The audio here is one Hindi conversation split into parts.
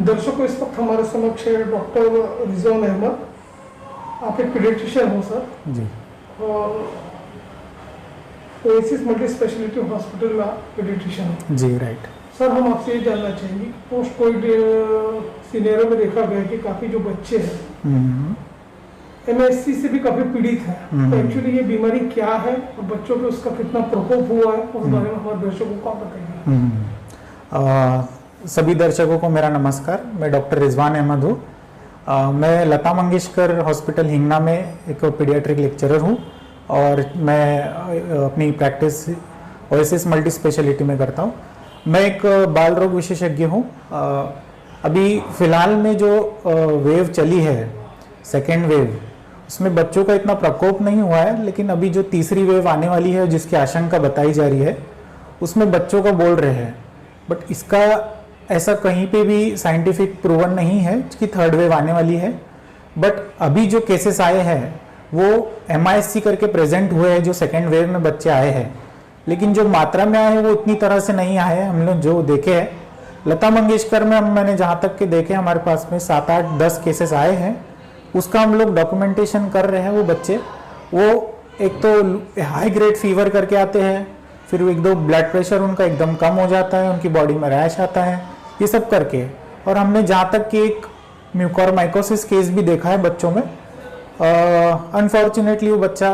दर्शकों, इस वक्त हमारे समक्ष है डॉक्टर रिजवान अहमद। आप एक पीडियाट्रिशियन हो सर जी। और ओएसिस मल्टी स्पेशलिटी हॉस्पिटल में आप पीडियाट्रिशियन हो। जी राइट। सर, हम आपसे ये जानना चाहेंगे पोस्ट कोविड सिनेरियो में देखा गया कि काफ़ी जो बच्चे हैं एमएससी से भी काफ़ी पीड़ित हैं। तो एक्चुअली ये बीमारी क्या है और बच्चों पे उसका कितना प्रकोप हुआ है, उस बारे में हमारे दर्शकों को आप बताइए। सभी दर्शकों को मेरा नमस्कार। मैं डॉक्टर रिजवान अहमद हूँ। मैं लता मंगेशकर हॉस्पिटल हिंगना में एक पीडियाट्रिक लेक्चरर हूँ और मैं अपनी प्रैक्टिस ओएसिस मल्टी स्पेशलिटी में करता हूँ। मैं एक बाल रोग विशेषज्ञ हूँ। अभी फ़िलहाल में जो वेव चली है, सेकेंड वेव, उसमें बच्चों का इतना प्रकोप नहीं हुआ है, लेकिन अभी जो तीसरी वेव आने वाली है जिसकी आशंका बताई जा रही है, उसमें बच्चों का बोल रहे हैं। बट इसका ऐसा कहीं पे भी साइंटिफिक प्रूवन नहीं है कि थर्ड वेव आने वाली है। बट अभी जो केसेस आए हैं वो MISC करके प्रेजेंट हुए हैं, जो सेकेंड वेव में बच्चे आए हैं, लेकिन जो मात्रा में आए हैं वो इतनी तरह से नहीं आए हैं। हम लोग जो देखे हैं लता मंगेशकर में, मैंने जहाँ तक के देखे हमारे पास में 7, 8, 10 केसेस आए हैं। उसका हम लोग डॉक्यूमेंटेशन कर रहे हैं। वो बच्चे वो एक तो हाई ग्रेड फीवर करके आते हैं, फिर एक दो ब्लड प्रेशर उनका एकदम कम हो जाता है, उनकी बॉडी में रैश आता है, ये सब करके। और हमने जहाँ तक कि एक म्यूकोरमाइकोसिस केस भी देखा है बच्चों में। अनफॉर्चुनेटली वो बच्चा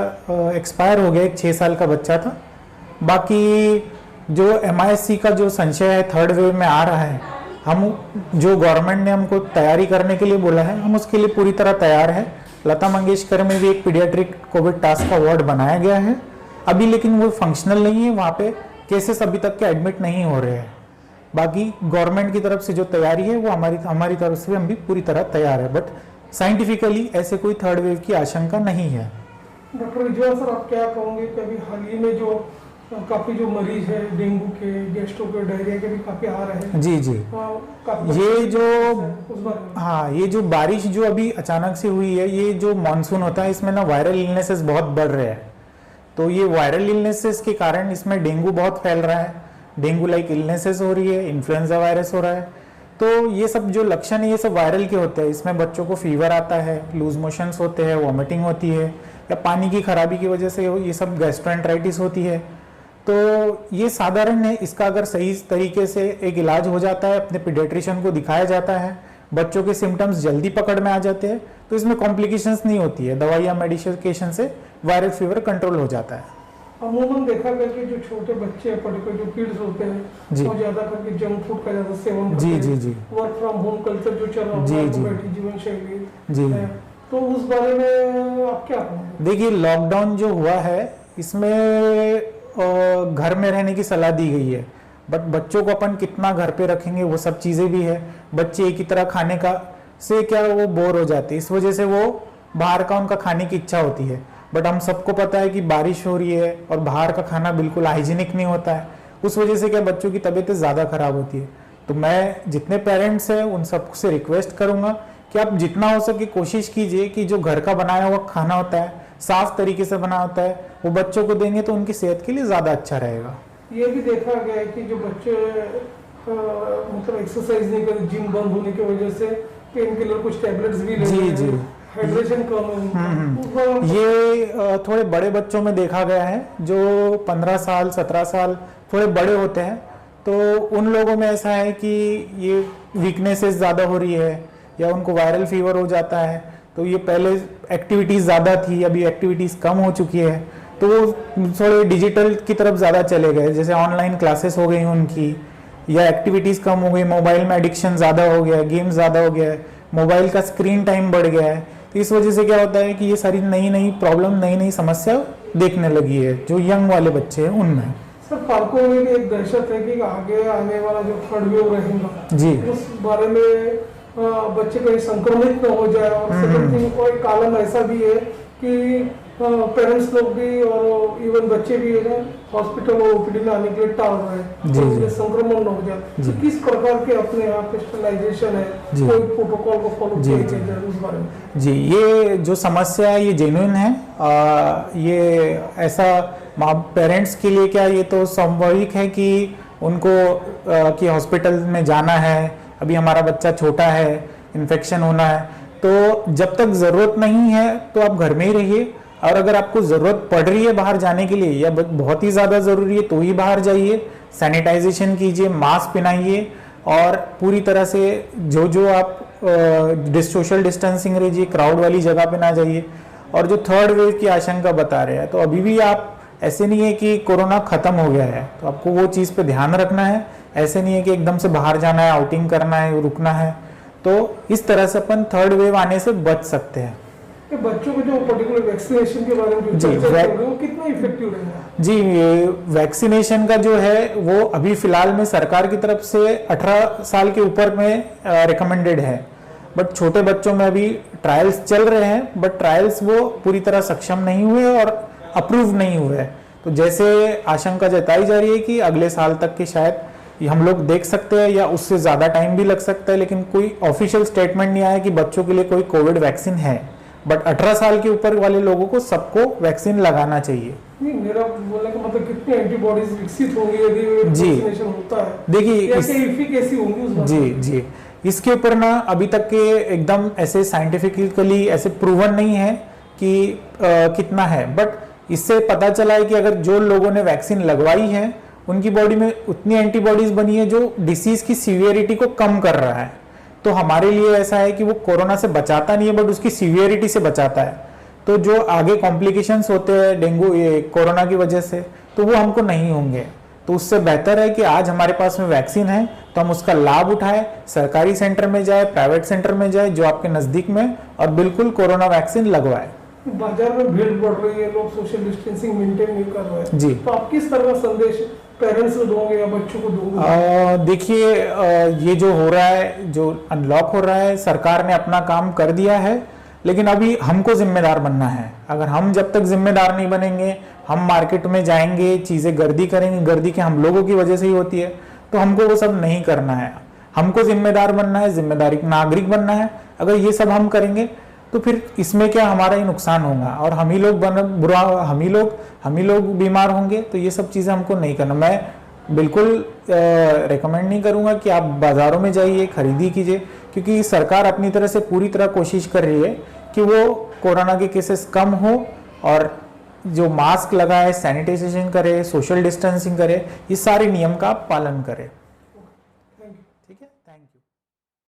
एक्सपायर हो गया, एक 6 साल का बच्चा था। बाकी जो MISC का जो संशय है थर्ड वेव में आ रहा है, हम जो गवर्नमेंट ने हमको तैयारी करने के लिए बोला है, हम उसके लिए पूरी तरह तैयार है। लता मंगेशकर में भी एक पीडियाट्रिक कोविड टास्क का वार्ड बनाया गया है अभी, लेकिन वो फंक्शनल नहीं है। वहाँ पे केसेस अभी तक के एडमिट नहीं हो रहे हैं। बाकी गवर्नमेंट की तरफ से जो तैयारी है वो हमारी तरफ से हम भी पूरी तरह तैयार है। बट साइंटिफिकली ऐसे कोई थर्ड वेव की आशंका नहीं है। डॉक्टर रिजवान सर, आप क्या कहोगे कि अभी हाल ही में जो काफ़ी जो मरीज है डेंगू के, गैस्ट्रो के, डायरिया के भी काफ़ी आ रहे हैं। जी जी। ये जो बारिश जो अभी अचानक से हुई है, ये जो मानसून होता है इसमें ना वायरल इलनेसेस बहुत बढ़ रहे हैं। तो ये वायरल इलनेसेस के कारण इसमें डेंगू बहुत फैल रहा है, डेंगू लाइक इलनेसेस हो रही है, इन्फ्लुएंजा वायरस हो रहा है। तो ये सब जो लक्षण है ये सब वायरल के होते हैं। इसमें बच्चों को फीवर आता है, लूज मोशंस होते हैं, वॉमिटिंग होती है, या पानी की खराबी की वजह से ये सब गैस्ट्रोएंटेराइटिस होती है। तो ये साधारण है। इसका अगर सही तरीके से एक इलाज हो जाता है, अपने पीडियाट्रिशियन को दिखाया जाता है, बच्चों के सिम्टम्स जल्दी पकड़ में आ जाते हैं, तो इसमें कॉम्प्लिकेशंस नहीं होती है। दवाई या मेडिकेशन से वायरल फीवर कंट्रोल हो जाता है। अमूमन देखा गया कि जो छोटे बच्चे हैं, पर्टिकुलर जो किड्स होते हैं, वो ज्यादा करके जंक फूड का ज्यादा सेवन करते हैं। जी जी। वर्क फ्रॉम होम कल्चर जो चल रहा है, बैठी जीवन शैली जी, तो उस बारे में आप क्या कहोगे? देखिए, लॉकडाउन जो हुआ है इसमें घर में रहने की सलाह दी गई है, बट बच्चों को अपन कितना घर पे रखेंगे वो सब चीजें भी है। बच्चे एक ही तरह खाने का से क्या वो बोर हो जाते हैं, इस वजह से वो बाहर का उनका खाने की इच्छा होती है। बट हम सबको पता है कि बारिश हो रही है और बाहर का खाना बिल्कुल हाइजीनिक नहीं होता है, उस वजह से क्या बच्चों की तबीयतें ज़्यादा खराब होती है। तो मैं जितने पेरेंट्स हैं उन सबसे रिक्वेस्ट करूंगा कि आप जितना हो सके कोशिश कीजिए कि जो घर का बनाया हुआ खाना होता है, साफ तरीके से बना होता है, वो बच्चों को देंगे तो उनकी सेहत के लिए ज़्यादा अच्छा रहेगा। ये भी देखा गया है कि जो बच्चे मतलब एक्सरसाइज नहीं करते, जिम बंद होने की वजह से पेन किलर कुछ टैबलेट्स भी ले रहे हैं, हाइड्रेशन कम है। ये थोड़े बड़े बच्चों में देखा गया है, जो 15 साल 17 साल थोड़े बड़े होते हैं, तो उन लोगों में ऐसा है कि ये वीकनेसेस ज़्यादा हो रही है या उनको वायरल फीवर हो जाता है। तो ये पहले एक्टिविटीज़ ज़्यादा थी, अभी एक्टिविटीज़ कम हो चुकी है, तो वो थोड़े डिजिटल की तरफ ज़्यादा चले गए। जैसे ऑनलाइन क्लासेस हो गई उनकी, या एक्टिविटीज़ कम हो गई, मोबाइल में एडिक्शन ज़्यादा हो गया है, गेम ज़्यादा हो गया है, मोबाइल का स्क्रीन टाइम बढ़ गया है। तो इस वजह से क्या होता है कि ये सारी नई नई प्रॉब्लम, नई नई समस्या देखने लगी है जो यंग वाले बच्चे हैं उनमें। सर, फाल्को में एक दहशत है कि आगे आने वाला जो थर्ड वेव रहेगा जी, उस बारे में बच्चे कहीं संक्रमित न हो जाए। और सेकंड थिंग, कोई कालम ऐसा भी है कि पेरेंट्स लोग भी और इवन बच्चे भी हॉस्पिटल और ओपीडी में आने के लिए टाल रहे हैं, तो संक्रमण न हो जाए। तो किस प्रकार के अपने यहाँ पे स्टरलाइजेशन है, कोई प्रोटोकॉल को फॉलो किया जाए उस बारे में? जी, ये जो समस्या है ये जेन्युइन है। ये ऐसा पेरेंट्स के लिए क्या ये तो स्वाभाविक है कि उनको कि हॉस्पिटल में जाना है, अभी हमारा बच्चा छोटा है, इन्फेक्शन होना है, तो जब तक ज़रूरत नहीं है तो आप घर में ही रहिए। और अगर आपको ज़रूरत पड़ रही है बाहर जाने के लिए या बहुत ही ज़्यादा ज़रूरी है तो ही बाहर जाइए, सैनिटाइजेशन कीजिए, मास्क पहनाइए और पूरी तरह से जो आप सोशल डिस्टेंसिंग रहिए, क्राउड वाली जगह पे ना जाइए। और जो थर्ड वेव की आशंका बता रहे हैं, तो अभी भी आप, ऐसे नहीं है कि कोरोना खत्म हो गया है, तो आपको वो चीज़ पे ध्यान रखना है। ऐसे नहीं है कि एकदम से बाहर जाना है, आउटिंग करना है, रुकना है। तो इस तरह से अपन थर्ड वेव आने से बच सकते हैं। बच्चों को जो पर्टिकुलर वैक्सीनेशन के बारे में जो चर्चा चल रही है, वो कितना इफेक्टिव रहेगा? जी, वैक्सीनेशन का जो है वो अभी फिलहाल में सरकार की तरफ से 18 साल के ऊपर में रिकमेंडेड है, बट छोटे बच्चों में अभी ट्रायल्स चल रहे हैं, बट ट्रायल्स वो पूरी तरह सक्षम नहीं हुए और अप्रूव नहीं हुए। तो जैसे आशंका जताई जा रही है कि अगले साल तक के शायद हम लोग देख सकते हैं या उससे ज़्यादा टाइम भी लग सकता है, लेकिन कोई ऑफिशियल स्टेटमेंट नहीं आया कि बच्चों के लिए कोई कोविड वैक्सीन है। बट 18 साल के ऊपर वाले लोगों को सबको वैक्सीन लगाना चाहिए। नहीं, मेरा बोलने का मतलब कितनी एंटीबॉडीज विकसित होंगी यदि वैक्सीनेशन होता है? देखिए, कैसे एफिकेसी होंगी उस बात जी, इसके ऊपर ना अभी तक के एकदम ऐसे साइंटिफिकली ऐसे प्रूवन नहीं है कि कितना है, बट इससे पता चला है कि अगर जो लोगों ने वैक्सीन लगवाई है उनकी बॉडी में उतनी एंटीबॉडीज बनी है जो डिसीज की सीवियरिटी को कम कर रहा है। तो हमारे लिए ऐसा है कि वो कोरोना से बचाता नहीं है, बट उसकी सीवियरिटी से बचाता है। तो जो आगे कॉम्प्लिकेशंस होते हैं डेंगू, ये कोरोना की वजह से, तो वो हमको नहीं होंगे। तो उससे बेहतर है कि आज हमारे पास में वैक्सीन है तो हम उसका लाभ उठाएं, सरकारी सेंटर में जाए, प्राइवेट सेंटर में जाए जो आपके नजदीक में, और बिल्कुल कोरोना वैक्सीन लगवाए। बाजार में भीड़ बढ़ रही है, लोग सोशल डिस्टेंसिंग मेंटेन नहीं कर रहे हैं जी, तो आप किस तरह का संदेश पेरेंट्स को दोगे या बच्चों को दोगे? देखिए, ये जो हो रहा है, जो अनलॉक हो रहा है, सरकार ने अपना काम कर दिया है, लेकिन अभी हमको जिम्मेदार बनना है। अगर हम जब तक जिम्मेदार नहीं बनेंगे, हम मार्केट में जाएंगे, चीज़ें गर्दी करेंगे, गर्दी के हम लोगों की वजह से ही होती है, तो हमको वो सब नहीं करना है। हमको जिम्मेदार बनना है, जिम्मेदारी नागरिक बनना है। अगर ये सब हम करेंगे तो फिर इसमें क्या हमारा ही नुकसान होगा और हम ही लोग बीमार होंगे। तो ये सब चीज़ें हमको नहीं करना। मैं बिल्कुल रेकमेंड नहीं करूँगा कि आप बाज़ारों में जाइए, खरीदी कीजिए, क्योंकि सरकार अपनी तरह से पूरी तरह कोशिश कर रही है कि वो कोरोना के केसेस कम हो और जो मास्क लगाए, सैनिटाइजेशन करे, सोशल डिस्टेंसिंग करे, ये सारे नियम का पालन करे।